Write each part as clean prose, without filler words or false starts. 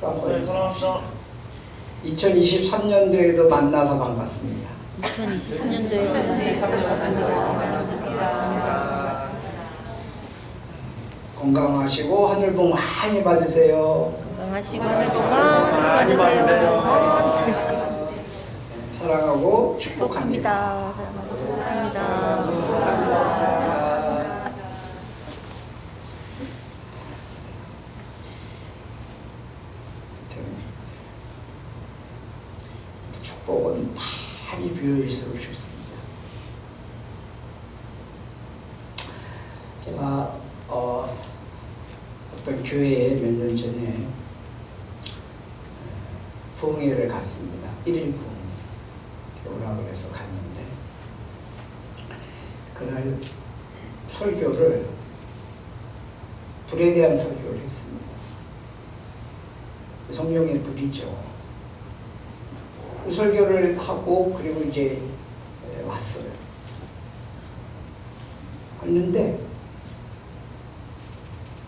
네, 사랑합니다. 2023년도에도 만나서 반갑습니다. 2023년도에 만나서 건강하시고 하늘 복 많이 받으세요. 건강하시고 하늘 복 많이 받으세요. 사랑하고 축복합니다. 사랑합니다. 축복은 많이 빌어질수록 좋습니다. 제가 어떤 교회에 몇 년 전에 부흥회를 갔습니다. 1일 부흥회 오라고 해서 갔는데 그날 설교를 불에 대한 설교를 했습니다. 성령의 불이죠. 그 설교를 하고 그리고 이제 왔어요. 왔는데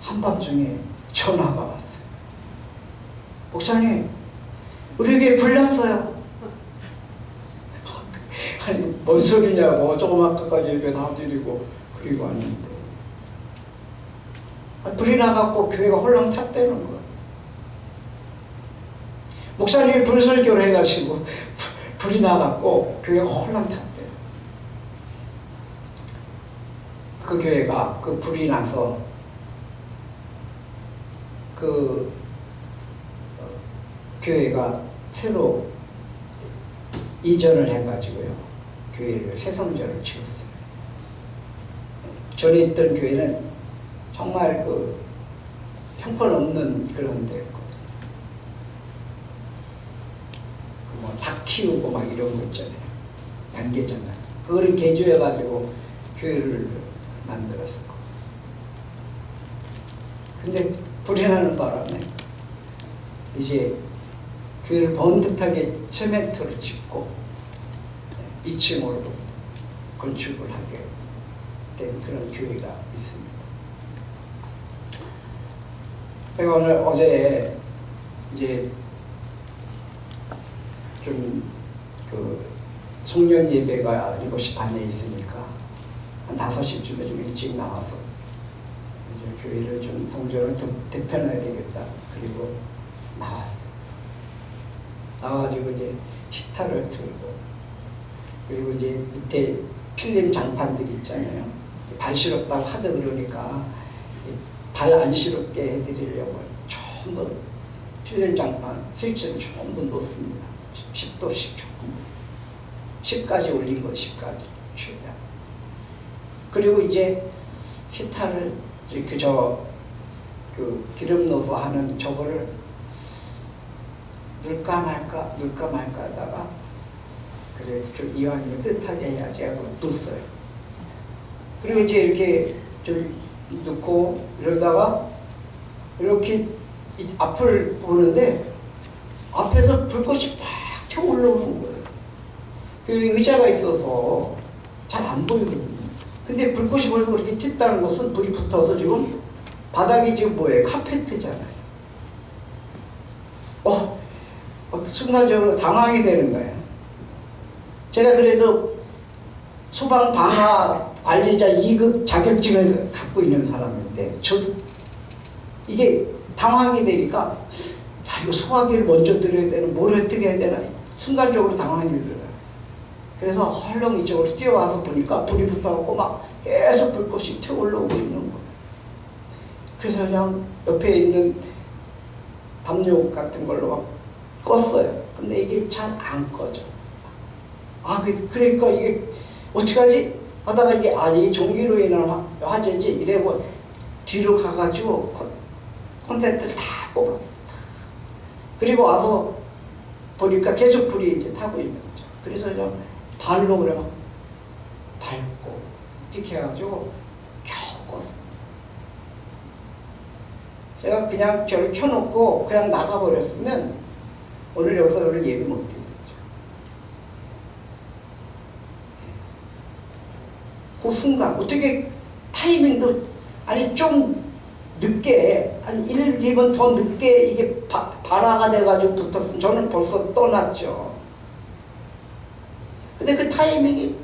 한밤중에 전화가 왔어요. 목사님, 우리에게 불났어요. 아니 뭔 소리냐고. 조금 아까까지 예배 다 드리고 그리고 왔는데 불이 나갖고 교회가 홀랑 탔다는 거예요. 목사님이 불설교를 해가지고 불이 나갖고 교회가 홀랑 탔대요. 그 교회가 그 불이 나서 그 교회가 새로 이전을 해가지고요. 교회를 새 성전을 지었어요. 전에 있던 교회는 정말 그 형편없는 그런 데였거든요. 뭐 닭 키우고 막 이런 거 있잖아요. 양계장난. 그거를 개조해가지고 교회를 만들었었고. 근데 불이 나는 바람에 이제 교회를 번듯하게 세멘트를 짓고 2층으로 건축을 하게 된 그런 교회가 있습니다. 제가 오늘 어제 이제 좀 그 송년 예배가 7시 반에 있으니까 한 5시쯤에 좀 일찍 나와서 이제 교회를 좀 성전을 대편해야 되겠다. 그리고 나왔어요. 나와가지고 이제 시타를 들고 그리고 이제 밑에 필름 장판들 있잖아요. 발 시럽다고 하도 그러니까 발 안 시럽게 해드리려고 전부 필름 장판 스위치를 전부 놓습니다. 10도씩 조금 10까지 올린 거 10까지 최대한. 그리고 이제 히타를 그 기름 넣어서 하는 저거를 넣을까 말까 하다가 그래 좀 이왕이면 뜻하게 해야지 하고 뒀어요. 그리고 이제 이렇게 좀 넣고 이러다가 이렇게 앞을 보는데 앞에서 불꽃이 팍 튀어 올라오는 거예요. 그 의자가 있어서 잘 안 보이거든요. 근데 불꽃이 벌써 그렇게 튀었다는 것은 불이 붙어서 지금 바닥이 지금 뭐예요? 카페트잖아요. 순간적으로 당황이 되는 거예요. 제가 그래도 소방방화 관리자 2급 자격증을 갖고 있는 사람인데 저도 이게 당황이 되니까 야, 이거 소화기를 먼저 들어야 되나 뭘 어떻게 해야 되나 순간적으로 당황이 들어요. 그래서 헐렁 이쪽으로 뛰어와서 보니까 불이 붙어갖고 막 계속 불꽃이 튀어 올라오고 있는 거예요. 그래서 그냥 옆에 있는 담요 같은 걸로 막 껐어요. 근데 이게 잘 안 꺼져. 그러니까 이게 어떡하지? 하다가 이게 전기로 인한 화재지 이래고 뒤로 가가지고 콘센트를 다 뽑았어. 그리고 와서 보니까 계속 불이 이제 타고 있는 거죠. 그래서 좀 발로 그래 막 밟고 이렇게 해가지고 겨우 껐습니다. 제가 그냥 저를 켜놓고 그냥 나가버렸으면 오늘 예배 못 드리죠. 그 순간 어떻게 타이밍도 아니 좀 늦게 한 1, 2분 더 늦게 이게 발화가 돼가지고 붙었으면 저는 벌써 떠났죠. 근데 그 타이밍이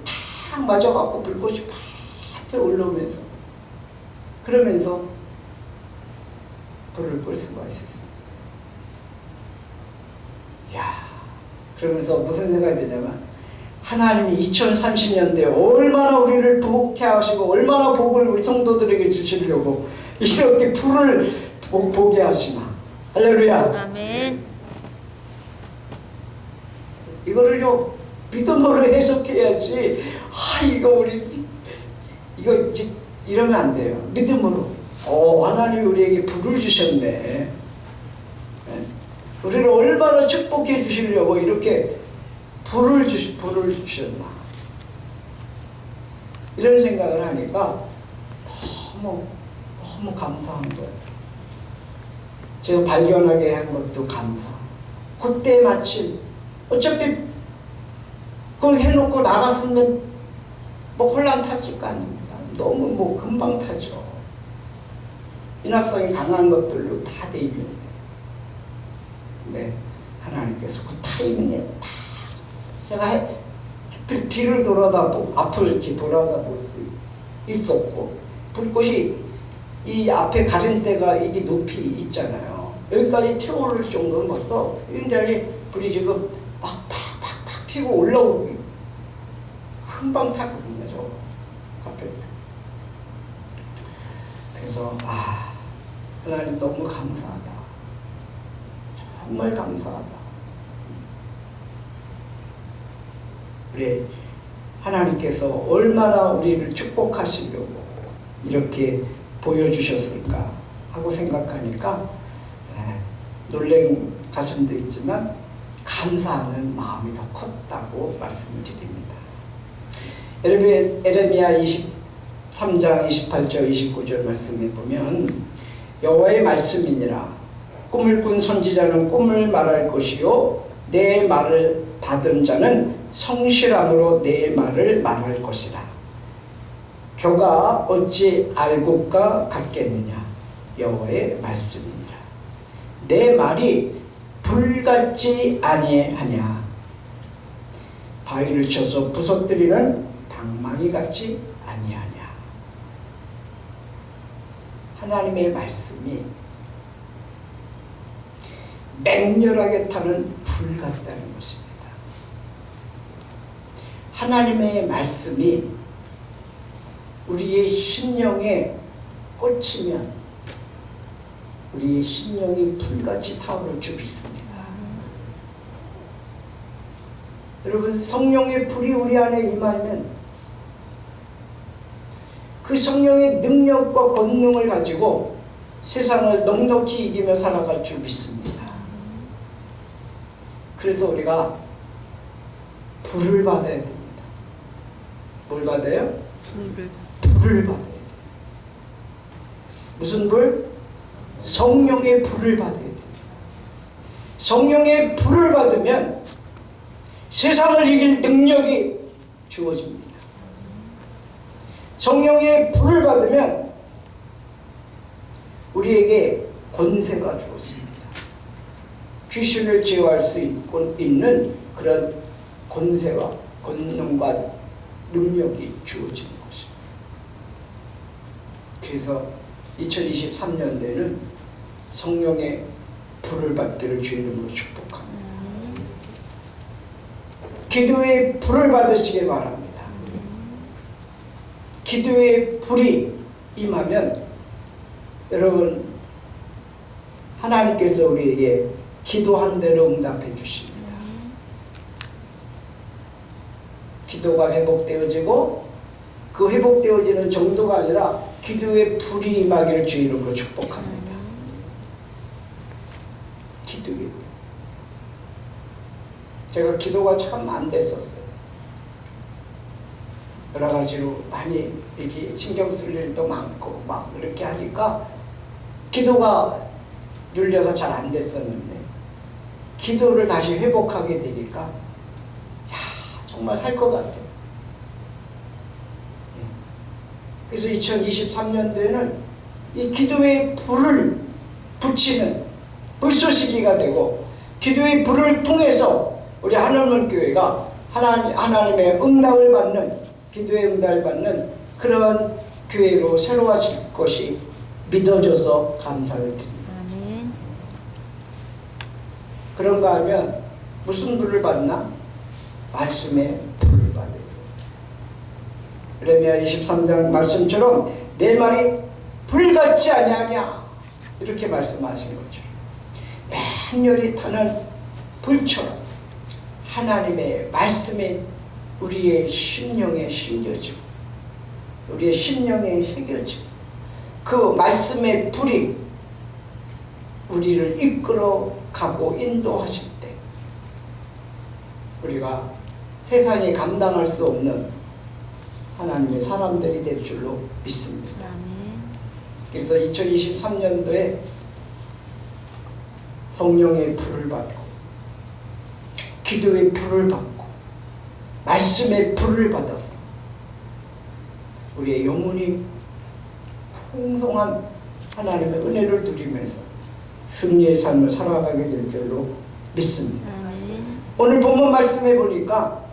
탁 맞아갖고 불꽃이 팍 올라오면서 그러면서 불을 끌 수가 있었습니다. 야, 그러면서 무슨 생각이 드냐면 하나님이 2030년대에 얼마나 우리를 부흥케 하시고 얼마나 복을 우리 성도들에게 주시려고 이렇게 불을 보게 하시나. 할렐루야. 아멘. 이거를요 믿음으로 해석해야지. 이거 이제 이러면 안 돼요. 믿음으로. 하나님이 우리에게 불을 주셨네. 네? 우리를 얼마나 축복해 주시려고 이렇게 불을 주셨나. 이런 생각을 하니까 너무 감사한 거예요. 제가 발견하게 한 것도 감사. 그때 마침 어차피 그걸 해놓고 나갔으면 뭐 혼란 탔을 거 아닙니까? 너무 금방 타죠. 인화성이 강한 것들로 다 돼 있는데. 근데 하나님께서 그 타이밍에 딱 제가 뒤를 돌아다보고 앞을 이렇게 돌아다볼 수 있었고 불꽃이 이 앞에 가린 데가 이게 높이 있잖아요. 여기까지 태워올 정도는 벌써 굉장히 불이 지금 막 팍팍팍 튀고 올라오기 금방 탔거든요. 저 카페트. 그래서 하나님 너무 감사하다. 정말 감사하다. 우리 하나님께서 얼마나 우리를 축복하시려고 이렇게 보여주셨을까 하고 생각하니까 놀란 가슴도 있지만 감사하는 마음이 더 컸다고 말씀을 드립니다. 에레미야 23장 28절 29절 말씀에 보면 여호와의 말씀이니라. 꿈을 꾼 선지자는 꿈을 말할 것이요 내 말을 받은 자는 성실함으로 내 말을 말할 것이라. 교가 어찌 알곡과 같겠느냐. 여호와의 말씀이니라. 내 말이 불같지 아니하냐. 바위를 쳐서 부서뜨리는 방망이 같지 아니하냐. 하나님의 말씀이 맹렬하게 타는 불 같다는 것입니다. 하나님의 말씀이 우리의 심령에 꽂히면 우리의 심령이 불같이 타오를 줄 믿습니다. 여러분, 성령의 불이 우리 안에 임하면 그 성령의 능력과 권능을 가지고 세상을 넉넉히 이기며 살아갈 줄 믿습니다. 그래서 우리가 불을 받아야 됩니다. 뭘 받아요? 불을 받아야 돼요. 무슨 불? 성령의 불을 받아야 돼요. 성령의 불을 받으면 세상을 이길 능력이 주어집니다. 성령의 불을 받으면 우리에게 권세가 주어집니다. 귀신을 제어할 수 있는 그런 권세와 권능과 능력이 주어지는 것입니다. 그래서 2023년대는 성령의 불을 받기를 주 이름으로 축복합니다. 기도의 불을 받으시길 바랍니다. 기도의 불이 임하면 여러분, 하나님께서 우리에게 기도한 대로 응답해 주십니다. 기도가 회복되어지고 그 회복되어지는 정도가 아니라 기도의 불이 임하기를 주 이름으로 축복합니다. 기도의 불. 제가 기도가 참 안 됐었어요. 여러 가지로 많이 이렇게 신경 쓸 일도 많고 막 이렇게 하니까 기도가 눌려서 잘 안 됐었는데 기도를 다시 회복하게 되니까 정말 살 것 같아요. 그래서 2023년도에는 이 기도의 불을 붙이는 불쏘시개가 되고 기도의 불을 통해서 우리 한원문 교회가 하나님의 응답을 받는, 기도의 응답을 받는 그런 교회로 새로워질 것이 믿어져서 감사를 드립니다. 아멘. 그런가 하면 무슨 불을 받나? 말씀의 불을 받아요. 예레미야 23장 말씀처럼 내 말이 불같지 아니하냐, 이렇게 말씀하신 거죠. 맹렬히 타는 불처럼 하나님의 말씀이 우리의 심령에 심겨지고 우리의 심령에 새겨지고 그 말씀의 불이 우리를 이끌어 가고 인도하실 때 우리가 세상이 감당할 수 없는 하나님의 사람들이 될 줄로 믿습니다. 아멘. 그래서 2023년도에 성령의 불을 받고 기도의 불을 받고 말씀의 불을 받아서 우리의 영혼이 풍성한 하나님의 은혜를 누리면서 승리의 삶을 살아가게 될 줄로 믿습니다. 아멘. 오늘 본문 말씀해 보니까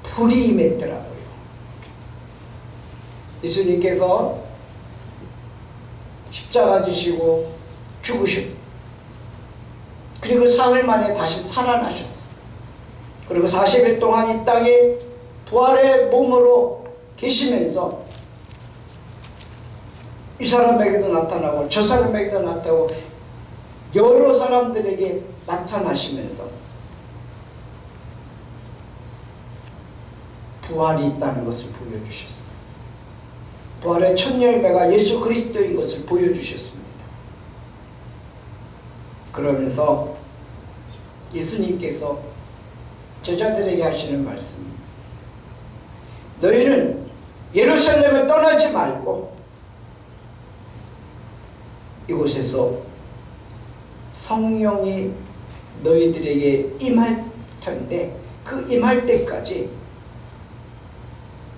불이 임했더라고요. 예수님께서 십자가 지시고 죽으시고 그리고 사흘 만에 다시 살아나셨어요. 그리고 40일 동안 이 땅에 부활의 몸으로 계시면서 이 사람에게도 나타나고 저 사람에게도 나타나고 여러 사람들에게 나타나시면서 부활이 있다는 것을 보여주셨습니다. 부활의 첫 열매가 예수 그리스도인 것을 보여주셨습니다. 그러면서 예수님께서 제자들에게 하시는 말씀입니다. 너희는 예루살렘을 떠나지 말고 이곳에서 성령이 너희들에게 임할 텐데 그 임할 때까지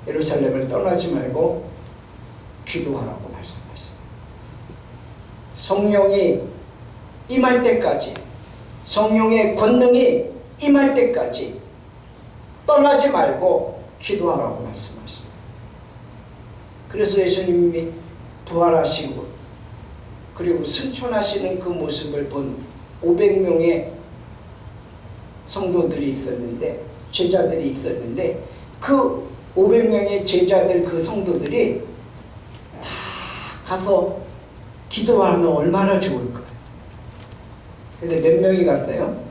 예루살렘을 떠나지 말고 기도하라고 말씀하십니다. 성령이 임할 때까지, 성령의 권능이 임할 때까지 떠나지 말고 기도하라고 말씀하십니다. 그래서 예수님이 부활하시고 그리고 승천하시는 그 모습을 본 500명의 성도들이 있었는데, 제자들이 있었는데 그 500명의 제자들, 그 성도들이 다 가서 기도하면 얼마나 좋을까. 근데 몇 명이 갔어요?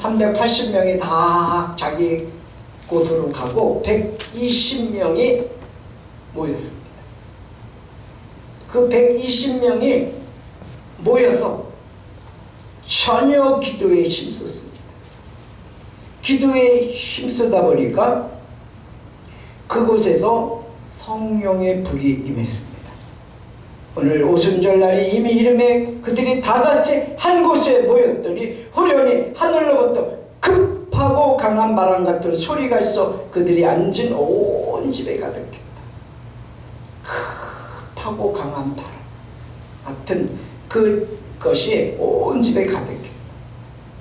380명이 다 자기 곳으로 가고 120명이 모였습니다. 그 120명이 모여서 전혀 기도에 힘썼습니다. 기도에 힘쓰다 보니까 그곳에서 성령의 불이 임했습니다. 오늘 오순절날이 이미 이름에 그들이 다 같이 한 곳에 모였더니 후련히 하늘로부터 급하고 강한 바람 같은 소리가 있어 그들이 앉은 온 집에 가득했다. 급하고 강한 바람 같은 그것이 온 집에 가득했다.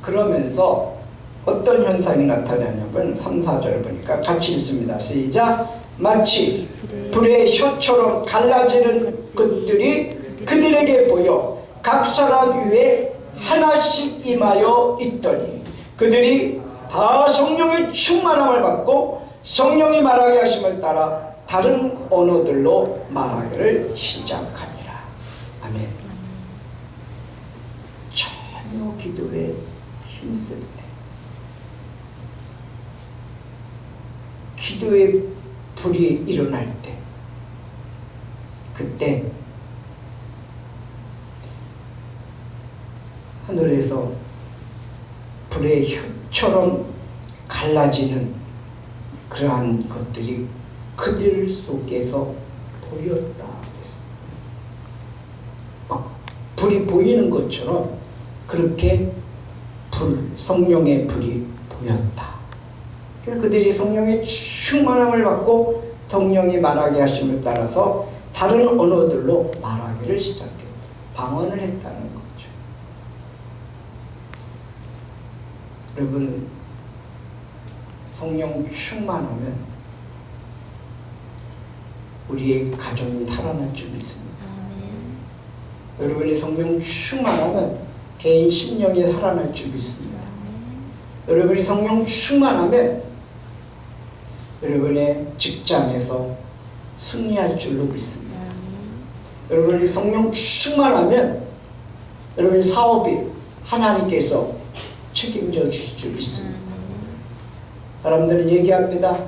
그러면서 어떤 현상이 나타나냐면 3, 4절 보니까 같이 읽습니다. 시작. 마치 불의 혀처럼 갈라지는 것들이 그들에게 보여 각 사람 위에 하나씩 임하여 있더니 그들이 다 성령의 충만함을 받고 성령이 말하게 하심을 따라 다른 언어들로 말하기를 시작하니라. 아멘. 전혀 기도에 힘쓸 때, 기도의 불이 일어날 때, 그때 하늘에서 불의 혀처럼 갈라지는 그러한 것들이 그들 속에서 보였다. 불이 보이는 것처럼 그렇게 성령의 불이 보였다. 그래서 그들이 성령의 충만함을 받고 성령이 말하게 하심을 따라서 다른 언어들로 말하기를 시작했다. 방언을 했다는 거죠. 여러분, 성령 충만하면 우리의 가정이 살아날 줄 믿습니다. 여러분의 성령 충만하면 개인 심령이 살아날 줄 믿습니다. 여러분이 성령 충만하면 여러분의 직장에서 승리할 줄로 믿습니다. 여러분이 성령 충만하면 여러분의 사업이 하나님께서 책임져 주실 줄 믿습니다. 사람들은 얘기합니다.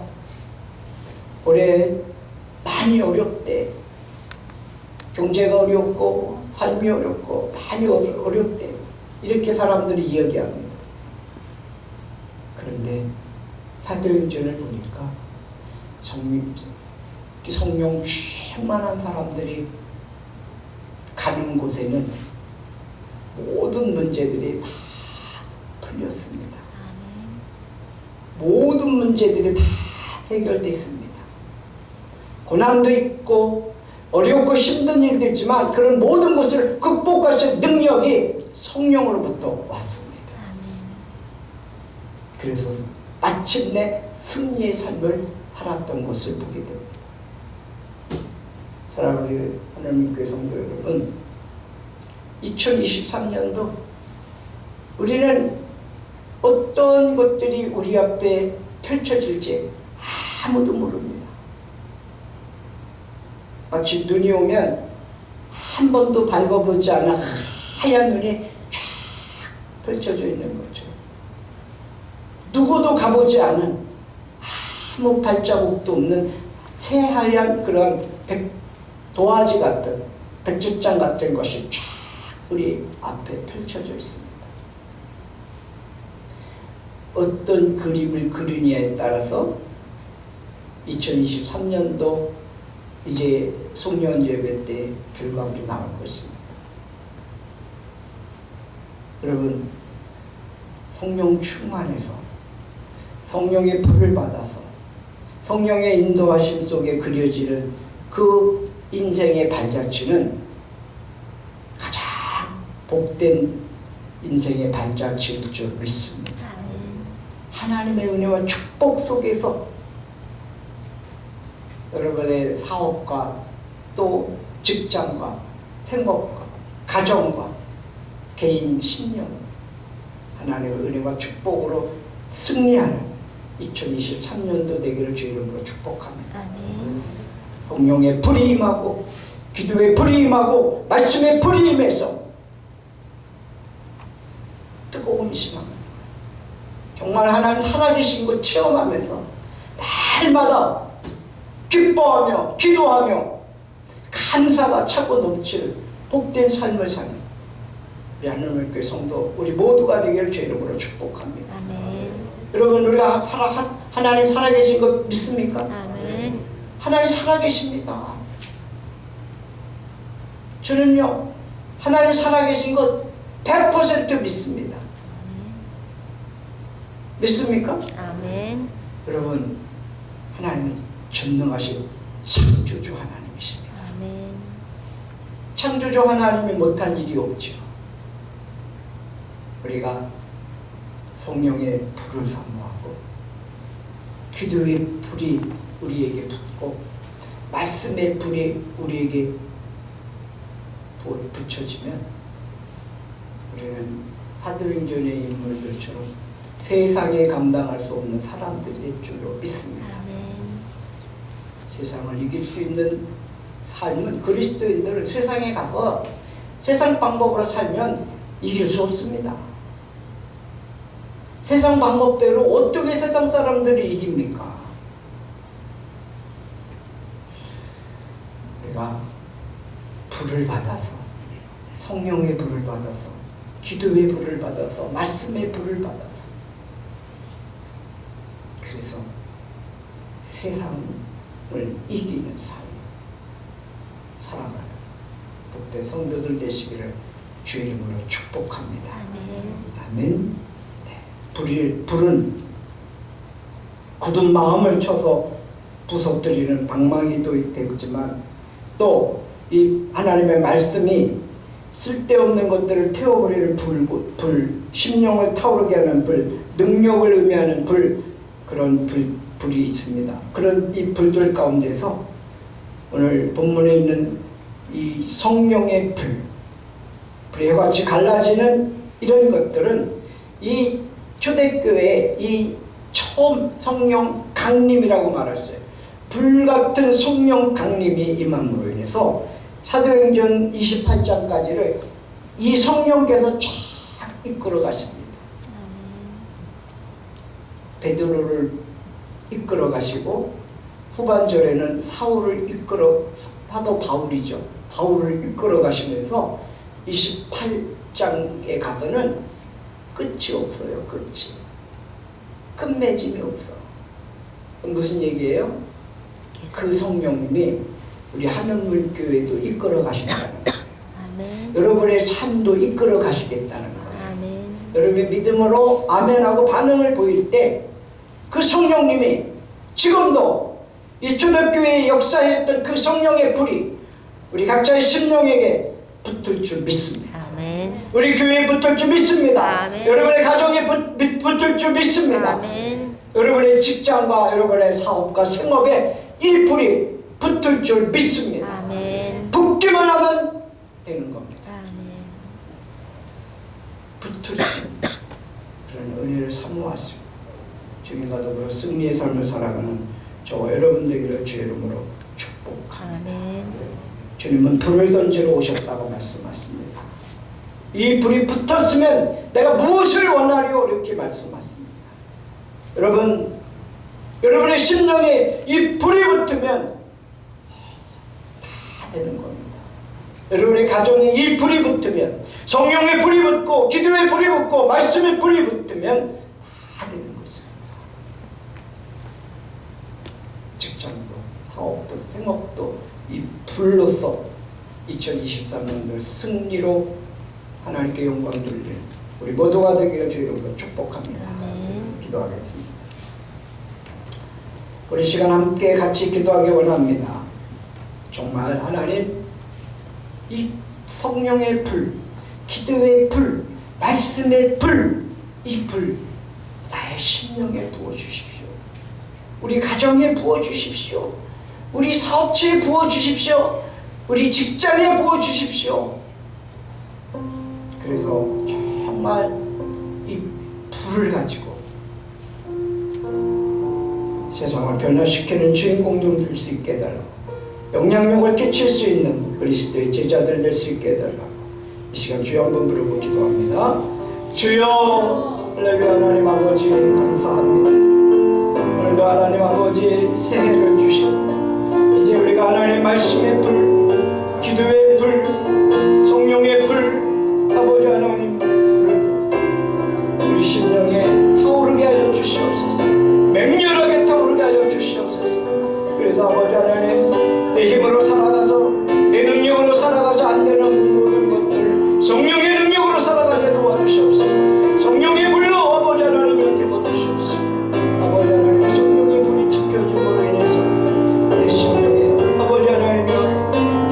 올해 많이 어렵대. 경제가 어렵고 삶이 어렵고 많이 어렵대. 이렇게 사람들이 이야기합니다. 그런데 사도행전을 보니까 성령 충만한 사람들이 가는 곳에는 모든 문제들이 다 풀렸습니다. 모든 문제들이 다 해결됐습니다. 고난도 있고 어렵고 힘든 일도 있지만 그런 모든 것을 극복하실 능력이 성령으로부터 왔습니다. 그래서 마침내 승리의 삶을 살았던 것을 보게 됩니다. 사랑하는 하나님 교회 성도 여러분, 2023년도 우리는 어떤 것들이 우리 앞에 펼쳐질지 아무도 모릅니다. 마치 눈이 오면 한 번도 밟아보지 않아 하얀 눈이 쫙 펼쳐져 있는 거죠. 누구도 가보지 않은 아무 발자국도 없는 새하얀 그런 도화지 같은 백지장 같은 것이 쫙 우리 앞에 펼쳐져 있습니다. 어떤 그림을 그리느냐에 따라서 2023년도 이제 송년 예배 때 결과물이 나올 것입니다. 여러분, 성령 충만해서 성령의 불을 받아서 성령의 인도하심 속에 그려지는 그 인생의 발자취는 가장 복된 인생의 발자취일 줄 믿습니다. 하나님의 은혜와 축복 속에서 여러분의 사업과 또 직장과 생업과 가정과 개인 신념 하나님의 은혜와 축복으로 승리하는 2023년도 되기를 주 이름으로 축복합니다. 성령의 불이 임하고 기도의 불이 임하고 말씀의 불이 임해서 뜨거운 신앙 정말 하나님 살아계신 것 체험하면서 날마다 기뻐하며 기도하며 감사가 차고 넘칠 복된 삶을 사는 우리 하나님의 교회 성도 우리 모두가 되기를 주 이름으로 축복합니다. 아멘. 여러분, 우리가 하나님 살아계신 것 믿습니까? 아멘. 하나님 살아계십니다. 저는요 하나님 살아계신 것 100% 믿습니다. 믿습니까? 아멘. 여러분, 하나님은 전능하신 창조주 하나님이십니다. 아멘. 창조주 하나님이 못한 일이 없죠. 우리가 성령의 불을 사모하고 기도의 불이 우리에게 붙고 말씀의 불이 우리에게 붙여지면 우리는 사도행전의 인물들처럼 세상에 감당할 수 없는 사람들일 줄로 믿습니다. 아멘. 세상을 이길 수 있는 삶은 그리스도인들은 세상에 가서 세상 방법으로 살면 이길 수 없습니다. 세상 방법대로 어떻게 세상 사람들을 이깁니까? 우리가 불을 받아서 성령의 불을 받아서 기도의 불을 받아서 말씀의 불을 받아서 그래서 세상을 이기는 삶 살아가는 복된 성도들 되시기를 주 이름으로 축복합니다. 아멘. 아멘. 네. 불은 굳은 마음을 쳐서 부서뜨리는 방망이도 되지만 또 이 하나님의 말씀이 쓸데없는 것들을 태워버리는 불, 심령을 타오르게 하는 불, 능력을 의미하는 그런 불이 있습니다. 그런 이 불들 가운데서 오늘 본문에 있는 이 성령의 불이 해같이 갈라지는 이런 것들은 이 초대교회의 이 처음 성령 강림이라고 말했어요. 불같은 성령 강림이 임함으로 인해서 사도행전 28장까지를 이 성령께서 쫙 이끌어 가십니다. 베드로를 이끌어 가시고 후반절에는 사도 바울이죠. 바울을 이끌어 가시면서 28장에 가서는 끝이 없어요. 끝맺음이 없어. 무슨 얘기예요? 그 성령님이 우리 하늘물교회도 이끌어 가신다는 거예요. 아멘. 여러분의 삶도 이끌어 가시겠다는 거예요. 아멘. 여러분의 믿음으로 아멘하고 반응을 보일 때 그 성령님이 지금도 이 초대교회에 역사했던 그 성령의 불이 우리 각자의 심령에게 붙을 줄 믿습니다. 아멘. 우리 교회에 붙을 줄 믿습니다. 아멘. 여러분의 가정에 붙을 줄 믿습니다. 아멘. 여러분의 직장과 여러분의 사업과 생업에 이 불이 붙을 줄 믿습니다. 아멘. 붙기만 하면 되는 겁니다. 아멘. 붙을 수 있는 그런 은혜를 사모하시고 주님과 더불어 승리의 삶을 살아가는 저와 여러분 되기를 주의 이름으로 축복합니다. 아멘. 주님은 불을 던지러 오셨다고 말씀하십니다. 이 불이 붙었으면 내가 무엇을 원하리요? 이렇게 말씀하십니다. 여러분의 심령에 이 불이 붙으면 다 되는 겁니다. 여러분의 가정에 이 불이 붙으면, 성령의 불이 붙고 기도의 불이 붙고 말씀의 불이 붙으면 다 되는 것입니다. 직장도 사업도 생업도 이 불로서 2023년을 승리로 하나님께 영광 돌리는 우리 모두가 되기를 주의 이름으로 축복합니다. 기도하겠습니다. 우리 시간 함께 같이 기도하기 원합니다. 정말 하나님, 이 성령의 불, 기도의 불, 말씀의 불, 이 불 나의 심령에 부어주십시오. 우리 가정에 부어주십시오. 우리 사업체에 부어주십시오. 우리 직장에 부어주십시오. 그래서 정말 이 불을 가지고 세상을 변화시키는 주인공들 될 수 있게 해달라고, 영향력을 끼칠 수 있는 그리스도의 제자들 될 수 있게 해달라고 이 시간 주여 한번 부르고 기도합니다. 주여, 할렐루야. 하나님 아버지 감사합니다. 오늘도 하나님 아버지 새해를 주시고 이제 우리가 하나님 말씀의 불, 기도의 불, 성령의 불, 아버지 하나님 불 우리 심령에 타오르게 하여 주시옵소서. 맹렬하게 타오르게 하여 주시옵소서. 그래서 아버지 하나님, 내 힘으로 살아가서 내 능력으로 살아가서 안 되는 모든 것들 성령의 능력으로 살아가게 도와주시옵소서. 성령의 불로 아버지 하나님 이렇게 도와주시옵소서. 아버지 하나님, 성령의 불이 지켜짐으로 인해서 내 심령에 아버지 하나님이여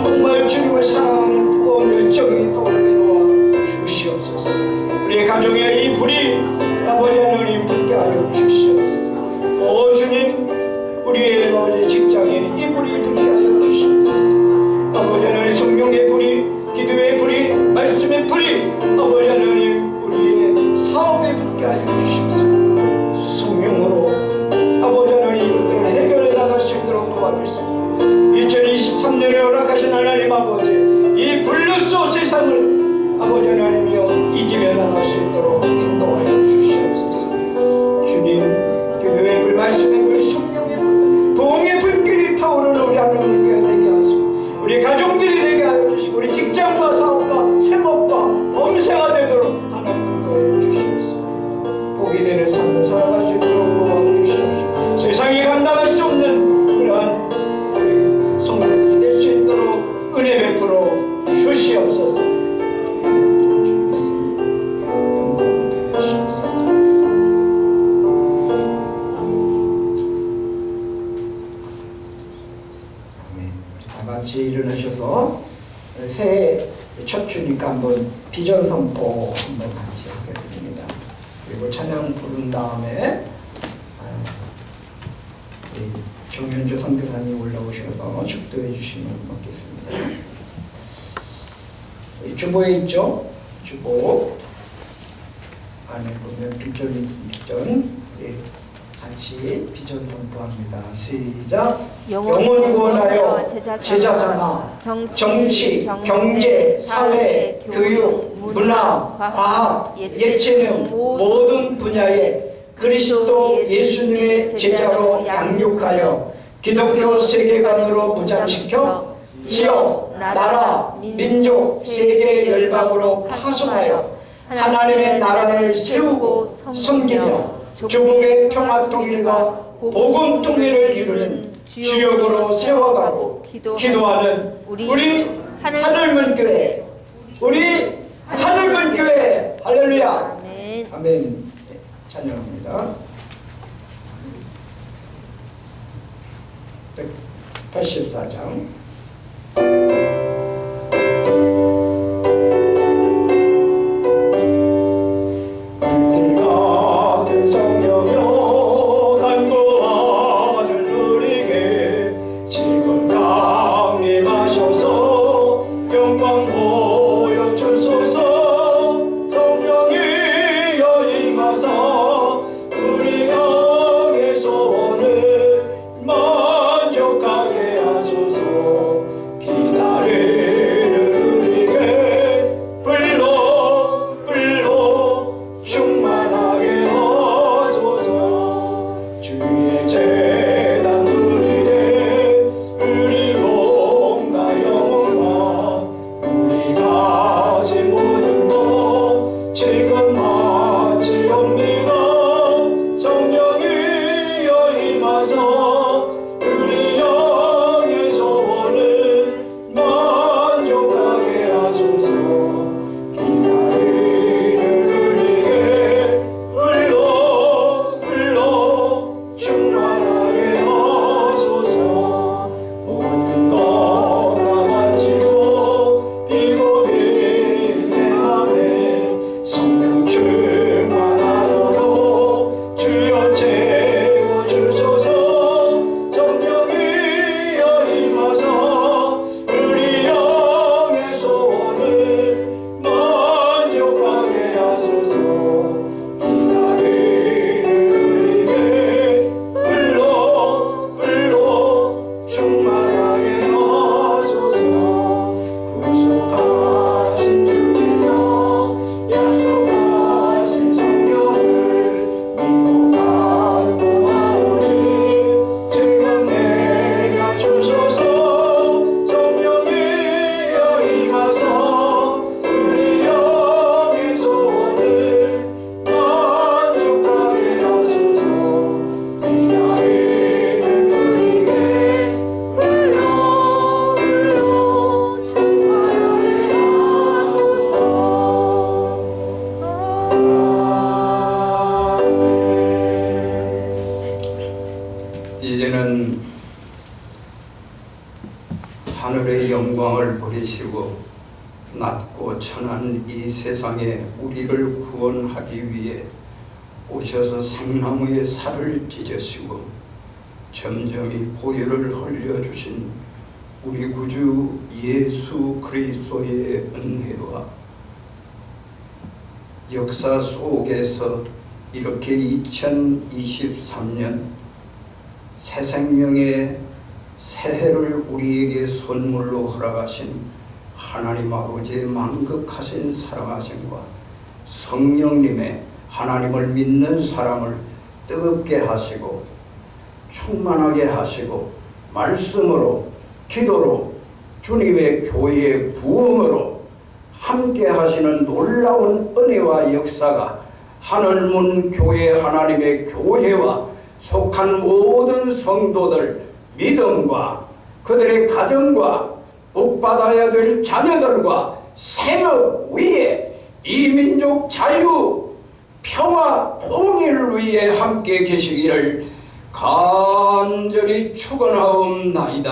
정말 주님을 사랑하는 뜨거운 열정이 타오르게 도와주시옵소서. 우리의 가정에 이 불이 아버지 하나님 붙게 하여 주시옵소서. 오 주님, 우리의 아버지 직장에 이 불이 붙게 하여 주시옵소서. 아버지 하나님, 성령의 불이, 기도의 불이, 말씀의 불이 아버지 하나님 우리의 사업에 붙게 하여 주시옵소서. 성령으로 아버지 하나님 이것들을 해결해 나갈 수 있도록 도와주시옵소서. 2023년에 허락하신 하나님 아버지, 이 불로써 세상을 아버지 하나님이여 이기며 나갈 수 있도록 인도하여 주시옵소서. 주님, 기도의 불, 말씀의 불, 성령의 불, 부흥의 불길이 타오르는 우리 하나님께 되게 하시고 우리 가정들이 되게 하여 주시고 우리 직장과 사업과 생업과 범사가 되도록 하나님 인도하여 주시옵소서. 복이 되는 삶을 살아갈 수 있도록 도와주시옵소서. 세상이 감당할 수 없는 그러한 성공이 될 수 있도록 은혜 베풀어 주시옵소서. 같이 일어나셔서 새해 첫 주니까 한번 비전 선포 한번 같이 하겠습니다. 그리고 찬양 부른 다음에 정윤주 선교사님 올라오셔서 축도해 주시면 고맙겠습니다. 주보에 있죠? 주보 안에 보면 비전 같이 비전 선포합니다. 시작. 영혼 구원하여 제자 삼아 정치, 경제, 사회, 교육, 문화, 과학, 예체능 모든 분야에 그리스도 예수님의 제자로 양육하여 기독교 세계관으로 무장시켜 지역, 나라, 민족, 세계 열방으로 파송하여 하나님의 나라를 세우고 섬기며 조국의 평화 통일과 복음 통일을 이루는 주역으로 세워가고 기도하는 우리 하늘문교회, 우리 하늘문교회. 할렐루야. 아멘. 아멘. 찬양합니다. 184장. 이제는 하늘의 영광을 버리시고 낮고 천한 이 세상에 우리를 구원하기 위해 오셔서 생나무의 살을 찢으시고 점점이 보혈을 흘려주신 우리 구주 예수 그리스도의 은혜와 역사 속에서 이렇게 2023년 새 생명의 새해를 우리에게 선물로 허락하신 하나님 아버지의 만극하신 사랑하심과 성령님의 하나님을 믿는 사랑을 뜨겁게 하시고 충만하게 하시고 말씀으로 기도로 주님의 교회의 부흥으로 함께 하시는 놀라운 은혜와 역사가 하늘문 교회 하나님의 교회와 속한 모든 성도들 믿음과 그들의 가정과 복받아야 될 자녀들과 생업 위에 이 민족 자유 평화 통일을 위해 함께 계시기를 간절히 축원하옵나이다.